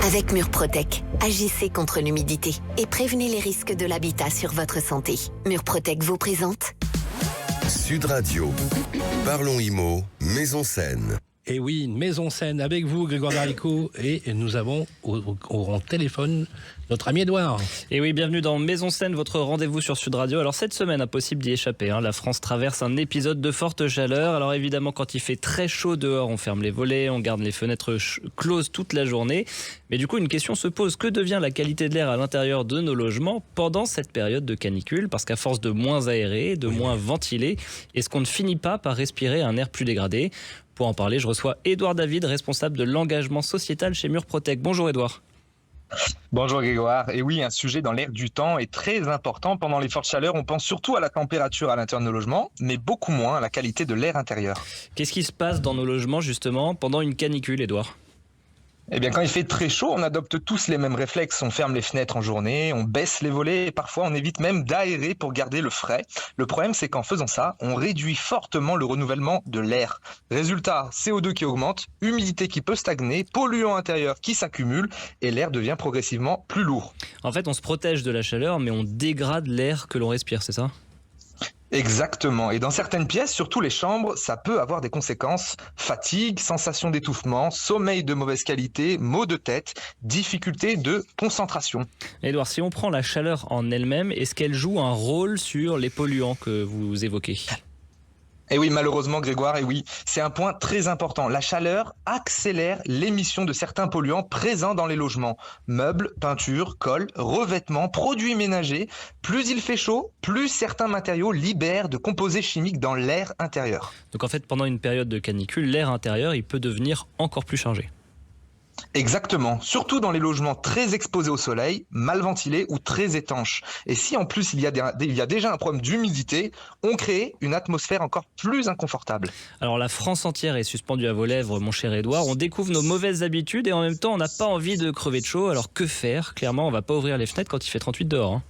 Avec Murprotec, agissez contre l'humidité et prévenez les risques de l'habitat sur votre santé. Murprotec vous présente Sud Radio. Parlons Immo, Maison Saine. Et oui, une maison saine avec vous, Grégoire Darico, et nous avons au téléphone notre ami Edouard. Et oui, bienvenue dans Maison Saine, votre rendez-vous sur Sud Radio. Alors cette semaine, impossible d'y échapper, La France traverse un épisode de forte chaleur. Alors évidemment, quand il fait très chaud dehors, on ferme les volets, on garde les fenêtres closes toute la journée. Mais du coup, une question se pose, que devient la qualité de l'air à l'intérieur de nos logements pendant cette période de canicule? Parce qu'à force de moins aérer, de moins ventiler, est-ce qu'on ne finit pas par respirer un air plus dégradé? Pour en parler, je reçois Édouard David, responsable de l'engagement sociétal chez Murprotec. Bonjour Édouard. Bonjour Grégoire. Et oui, un sujet dans l'air du temps est très important. Pendant les fortes chaleurs, on pense surtout à la température à l'intérieur de nos logements, mais beaucoup moins à la qualité de l'air intérieur. Qu'est-ce qui se passe dans nos logements justement pendant une canicule, Édouard ? Eh bien, quand il fait très chaud, on adopte tous les mêmes réflexes. On ferme les fenêtres en journée, on baisse les volets et parfois on évite même d'aérer pour garder le frais. Le problème, c'est qu'en faisant ça, on réduit fortement le renouvellement de l'air. Résultat, CO2 qui augmente, humidité qui peut stagner, polluants intérieurs qui s'accumulent et l'air devient progressivement plus lourd. En fait, on se protège de la chaleur, mais on dégrade l'air que l'on respire, c'est ça ? Exactement. Et dans certaines pièces, surtout les chambres, ça peut avoir des conséquences. Fatigue, sensation d'étouffement, sommeil de mauvaise qualité, maux de tête, difficulté de concentration. Édouard, si on prend la chaleur en elle-même, est-ce qu'elle joue un rôle sur les polluants que vous évoquez ? Et oui, malheureusement Grégoire, et oui, c'est un point très important. La chaleur accélère l'émission de certains polluants présents dans les logements. Meubles, peintures, colle, revêtements, produits ménagers. Plus il fait chaud, plus certains matériaux libèrent de composés chimiques dans l'air intérieur. Donc en fait, pendant une période de canicule, l'air intérieur, il peut devenir encore plus chargé. Exactement, surtout dans les logements très exposés au soleil, mal ventilés ou très étanches. Et si en plus il y a déjà un problème d'humidité, on crée une atmosphère encore plus inconfortable. Alors la France entière est suspendue à vos lèvres, mon cher Édouard. On découvre nos mauvaises habitudes et en même temps on n'a pas envie de crever de chaud. Alors que faire ? Clairement, on va pas ouvrir les fenêtres quand il fait 38 dehors.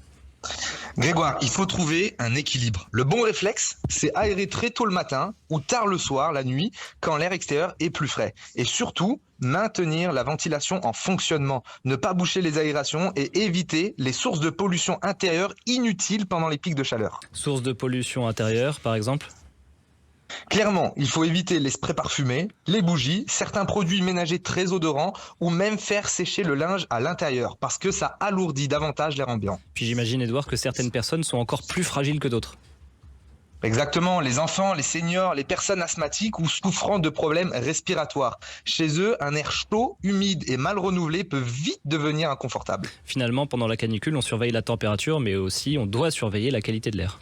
Grégoire, il faut trouver un équilibre. Le bon réflexe, c'est aérer très tôt le matin ou tard le soir, la nuit, quand l'air extérieur est plus frais. Et surtout, maintenir la ventilation en fonctionnement, ne pas boucher les aérations et éviter les sources de pollution intérieure inutiles pendant les pics de chaleur. Source de pollution intérieure, par exemple ? Clairement, il faut éviter les sprays parfumés, les bougies, certains produits ménagers très odorants ou même faire sécher le linge à l'intérieur parce que ça alourdit davantage l'air ambiant. Puis j'imagine, Édouard, que certaines personnes sont encore plus fragiles que d'autres. Exactement, les enfants, les seniors, les personnes asthmatiques ou souffrant de problèmes respiratoires. Chez eux, un air chaud, humide et mal renouvelé peut vite devenir inconfortable. Finalement, pendant la canicule, on surveille la température, mais aussi on doit surveiller la qualité de l'air.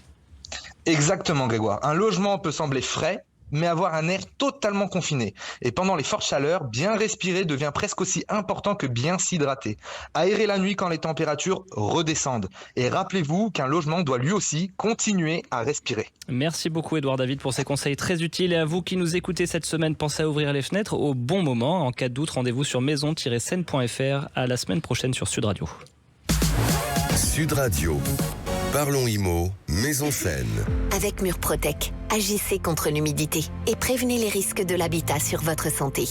Exactement Grégoire, un logement peut sembler frais, mais avoir un air totalement confiné. Et pendant les fortes chaleurs, bien respirer devient presque aussi important que bien s'hydrater. Aérer la nuit quand les températures redescendent. Et rappelez-vous qu'un logement doit lui aussi continuer à respirer. Merci beaucoup Édouard David pour ces conseils très utiles. Et à vous qui nous écoutez cette semaine, pensez à ouvrir les fenêtres au bon moment. En cas de doute, rendez-vous sur maison-saine.fr. À la semaine prochaine sur Sud Radio. Sud Radio. Parlons Immo, Maison Saine. avec Murprotec, agissez contre l'humidité et prévenez les risques de l'habitat sur votre santé.